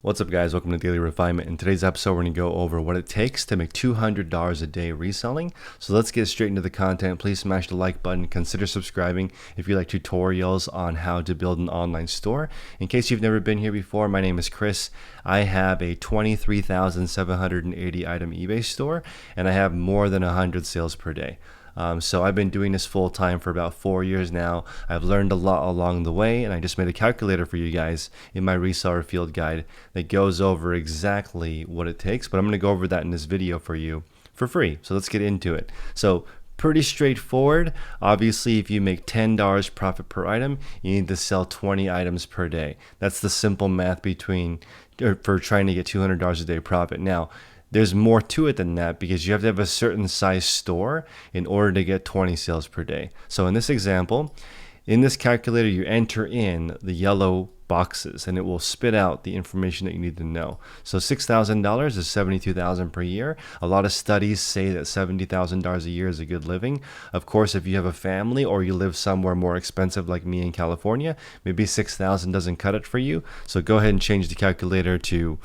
What's up, guys? Welcome to Daily Refinement. In today's episode, we're going to go over what it takes to make $200 a day reselling. So let's get straight into the content. Please smash the like button. Consider subscribing if you like tutorials on how to build an online store. In case you've never been here before, my name is Chris. I have a 23,780 item eBay store, and I have more than 100 sales per day. So I've been doing this full time for about 4 years now. I've learned a lot along the way, and I just made a calculator for you guys in my reseller field guide that goes over exactly what it takes, but I'm going to go over that in this video for you for free. So let's get into it. So pretty straightforward. Obviously, if you make $10 profit per item, you need to sell 20 items per day. That's the simple math for trying to get $200 a day profit. Now, there's more to it than that because you have to have a certain size store in order to get 20 sales per day. So in this example, in this calculator, you enter in the yellow boxes and it will spit out the information that you need to know. So $6,000 is $72,000 per year. A lot of studies say that $70,000 a year is a good living. Of course, if you have a family or you live somewhere more expensive like me in California, maybe $6,000 doesn't cut it for you. So go ahead and change the calculator to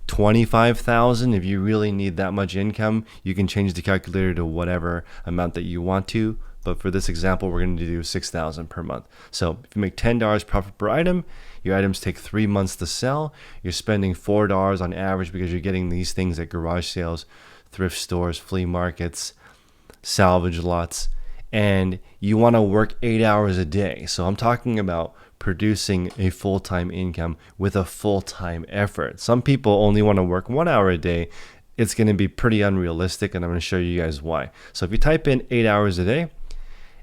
25,000. If you really need that much income, you can change the calculator to whatever amount that you want to. But for this example, we're going to do 6,000 per month. So if you make $10 profit per item, your items take 3 months to sell. You're spending $4 on average because you're getting these things at garage sales, thrift stores, flea markets, salvage lots, and you want to work 8 hours a day. So I'm talking about producing a full-time income with a full-time effort. Some people only want to work 1 hour a day. It's going to be pretty unrealistic, and I'm going to show you guys why. So if you type in 8 hours a day,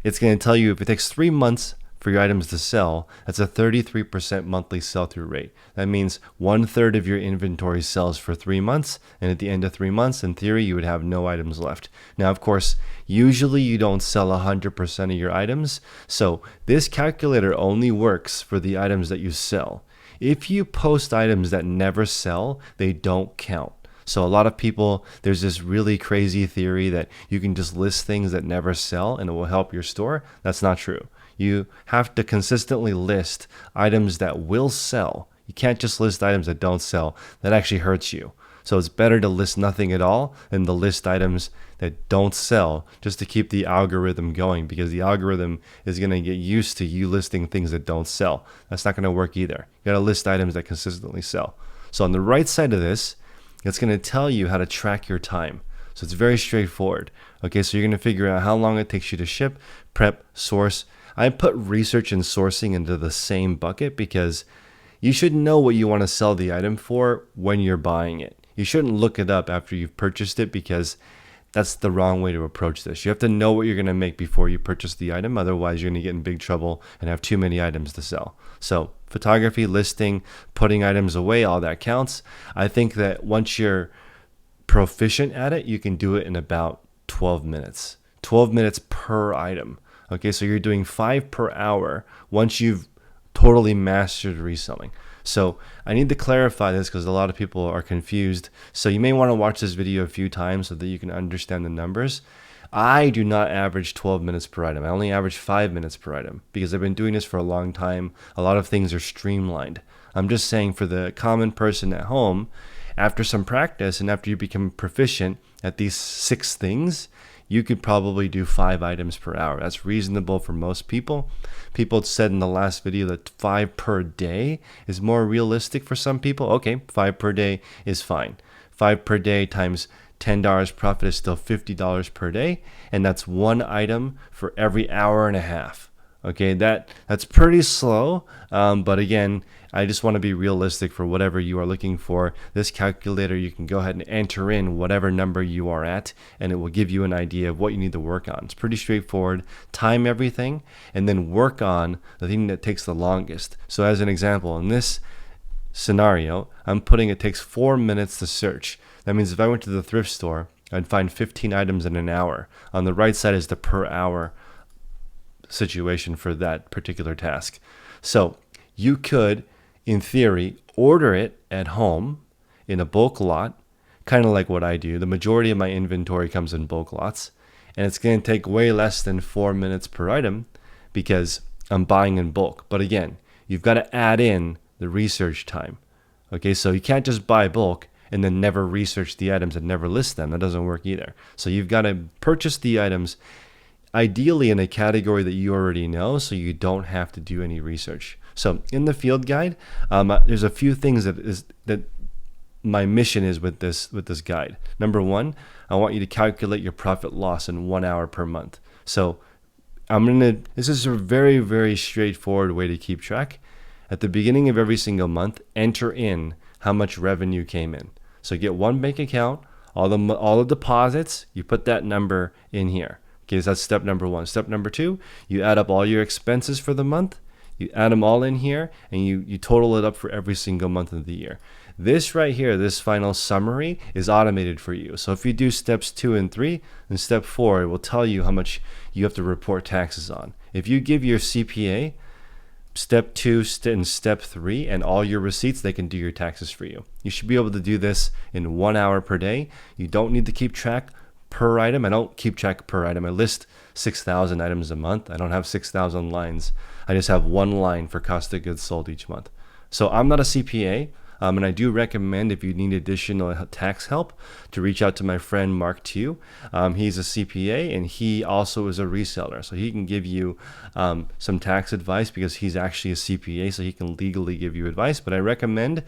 it's going to tell you if it takes 3 months for your items to sell, that's a 33% monthly sell-through rate. That means 1/3 of your inventory sells for 3 months, and at the end of 3 months, in theory, you would have no items left. Now, of course, usually you don't sell 100% of your items, so this calculator only works for the items that you sell. If you post items that never sell, they don't count. So a lot of people, there's this really crazy theory that you can just list things that never sell and it will help your store. That's not true. You have to consistently list items that will sell. You can't just list items that don't sell. That actually hurts you. So it's better to list nothing at all than to list items that don't sell just to keep the algorithm going, because the algorithm is going to get used to you listing things that don't sell. That's not going to work either. You got to list items that consistently sell. So on the right side of this, it's going to tell you how to track your time. So it's very straightforward. Okay, so you're going to figure out how long it takes you to ship, prep, source. I put research and sourcing into the same bucket because you should know what you want to sell the item for when you're buying it. You shouldn't look it up after you've purchased it because that's the wrong way to approach this. You have to know what you're going to make before you purchase the item. Otherwise, you're going to get in big trouble and have too many items to sell. So photography, listing, putting items away, all that counts. I think that once you're proficient at it, you can do it in about 12 minutes. 12 minutes per item. Okay, so you're doing 5 per hour once you've totally mastered reselling. So I need to clarify this because a lot of people are confused. So you may want to watch this video a few times so that you can understand the numbers. I do not average 12 minutes per item. I only average 5 minutes per item because I've been doing this for a long time. A lot of things are streamlined. I'm just saying for the common person at home, after some practice and after you become proficient at these 6 things, you could probably do 5 items per hour. That's reasonable for most people. People said in the last video that 5 per day is more realistic for some people. Okay, 5 per day is fine. 5 per day times $10 profit is still $50 per day, and that's 1 item for every hour and a half. Okay, that's pretty slow, but again, I just want to be realistic for whatever you are looking for. This calculator, you can go ahead and enter in whatever number you are at, and it will give you an idea of what you need to work on. It's pretty straightforward. Time everything, and then work on the thing that takes the longest. So as an example, in this scenario, I'm putting it takes 4 minutes to search. That means if I went to the thrift store, I'd find 15 items in an hour. On the right side is the per hour situation for that particular task. So you could, in theory, order it at home in a bulk lot, kind of like what I do. The majority of my inventory comes in bulk lots, and it's going to take way less than 4 minutes per item because I'm buying in bulk. But again, you've got to add in the research time. Okay, so you can't just buy bulk and then never research the items and never list them. That doesn't work either. So you've got to purchase the items ideally in a category that you already know, so you don't have to do any research. So in the field guide, there's a few things that my mission is with this guide. Number one, I want you to calculate your profit loss in 1 hour per month. So this is a very, very straightforward way to keep track. At the beginning of every single month, enter in how much revenue came in. So get one bank account, all the deposits, you put that number in here. Okay, so that's step number one. Step number two, you add up all your expenses for the month, you add them all in here, and you total it up for every single month of the year. This right here, this final summary, is automated for you. So if you do steps 2 and 3, then step 4, it will tell you how much you have to report taxes on. If you give your CPA step 2 and step 3 and all your receipts, they can do your taxes for you. You should be able to do this in 1 hour per day. You don't need to keep track per item. I don't keep track per item. I list 6,000 items a month. I don't have 6,000 lines. I just have one line for cost of goods sold each month. So I'm not a CPA. And I do recommend, if you need additional tax help, to reach out to my friend Mark Tu. He's a CPA and he also is a reseller. So he can give you some tax advice because he's actually a CPA, so he can legally give you advice. But I recommend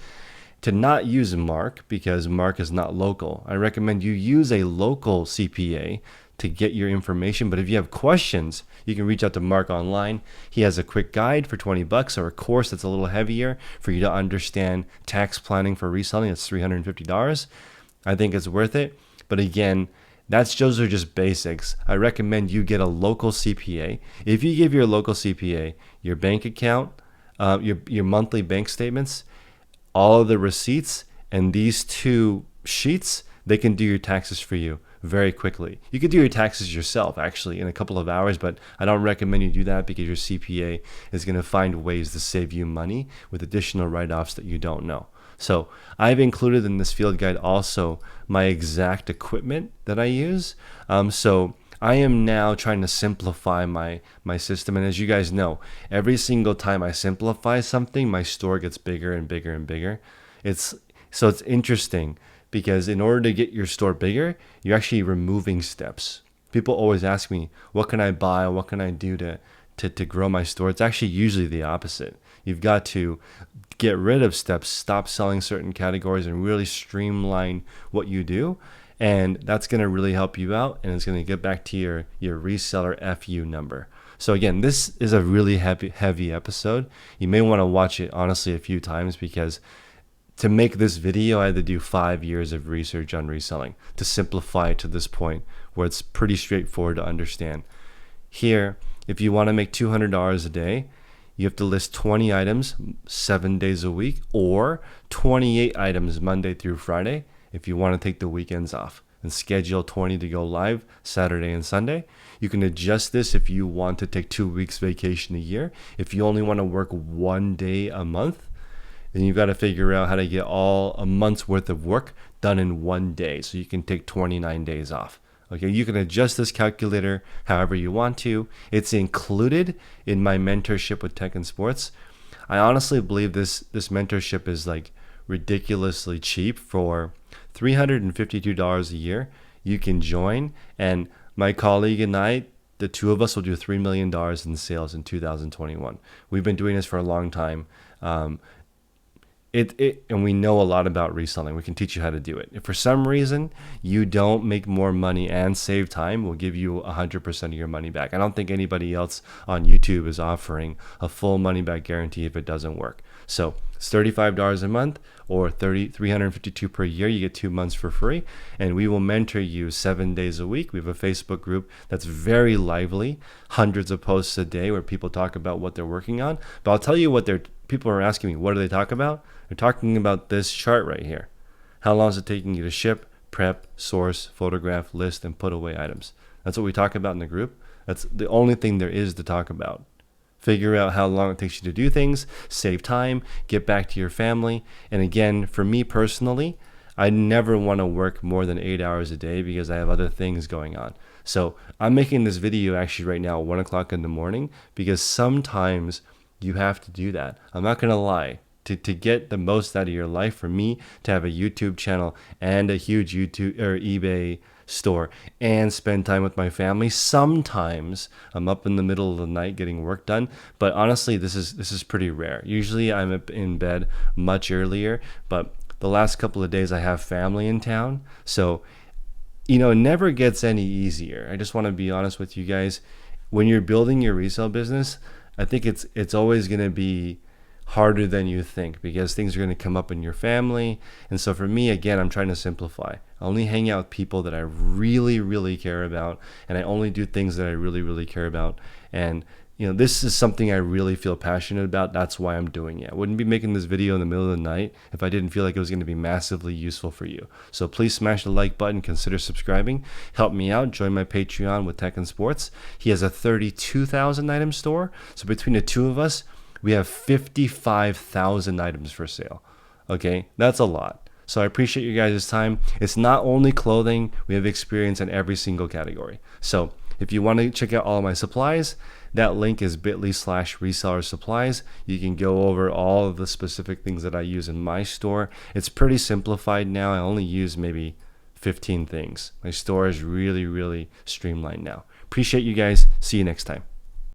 to not use Mark because Mark is not local. I recommend you use a local CPA to get your information. But if you have questions, you can reach out to Mark online. He has a quick guide for $20 or a course that's a little heavier for you to understand tax planning for reselling. It's $350. I think it's worth it. But again, those are just basics. I recommend you get a local CPA. If you give your local CPA your bank account, your monthly bank statements, all of the receipts, and these 2 sheets, they can do your taxes for you very quickly. You could do your taxes yourself actually in a couple of hours, but I don't recommend you do that because your CPA is going to find ways to save you money with additional write-offs that you don't know. So I've included in this field guide also my exact equipment that I use. So I am now trying to simplify my system. And as you guys know, every single time I simplify something, my store gets bigger and bigger and bigger. It's interesting because in order to get your store bigger, you're actually removing steps. People always ask me, what can I buy? What can I do to grow my store? It's actually usually the opposite. You've got to get rid of steps, stop selling certain categories, and really streamline what you do. And that's going to really help you out, and it's going to get back to your reseller FU number. So again, this is a really heavy episode. You may want to watch it honestly a few times because to make this video, I had to do 5 years of research on reselling to simplify it to this point where it's pretty straightforward to understand. Here, if you want to make $200 a day, you have to list 20 items 7 days a week or 28 items Monday through Friday if you want to take the weekends off, and schedule 20 to go live Saturday and Sunday. You can adjust this if you want to take 2 weeks vacation a year. If you only want to work 1 day a month, then you've got to figure out how to get all a month's worth of work done in 1 day so you can take 29 days off. Okay, you can adjust this calculator however you want to. It's included in my mentorship with Tech and Sports. I honestly believe this mentorship is like ridiculously cheap. For $352 a year, you can join, and my colleague and I, the two of us, will do $3 million in sales in 2021. We've been doing this for a long time. And we know a lot about reselling. We can teach you how to do it. If for some reason you don't make more money and save time, we'll give you 100% of your money back. I don't think anybody else on YouTube is offering a full money back guarantee if it doesn't work. So it's $35 a month or $352 per year. You get 2 months for free, and we will mentor you 7 days a week. We have a Facebook group that's very lively, hundreds of posts a day where people talk about what they're working on. But I'll tell you what people are asking me, what do they talk about? They're talking about this chart right here. How long is it taking you to ship, prep, source, photograph, list, and put away items? That's what we talk about in the group. That's the only thing there is to talk about. Figure out how long it takes you to do things, save time, get back to your family. And again, for me personally, I never want to work more than 8 hours a day because I have other things going on. So I'm making this video actually right now at 1 o'clock in the morning because sometimes you have to do that. I'm not going to lie. to get the most out of your life, for me to have a YouTube channel and a huge YouTube or eBay store and spend time with my family. Sometimes I'm up in the middle of the night getting work done, but honestly, this is pretty rare. Usually I'm up in bed much earlier, but the last couple of days I have family in town, so it never gets any easier. I just want to be honest with you guys. When you're building your resale business, I think it's always going to be harder than you think, because things are going to come up in your family. And so for me, again, I'm trying to simplify. I only hang out with people that I really, really care about, and I only do things that I really, really care about. And this is something I really feel passionate about. That's why I'm doing it. I wouldn't be making this video in the middle of the night if I didn't feel like it was going to be massively useful for you. So please smash the like button, consider subscribing, help me out, join my Patreon with Tech and Sports. He has a 32,000 item store. So between the two of us, we have 55,000 items for sale. Okay, that's a lot. So I appreciate you guys' time. It's not only clothing, we have experience in every single category. So if you want to check out all of my supplies, that link is bit.ly/reseller supplies. You can go over all of the specific things that I use in my store. It's pretty simplified now. I only use maybe 15 things. My store is really, really streamlined now. Appreciate you guys. See you next time.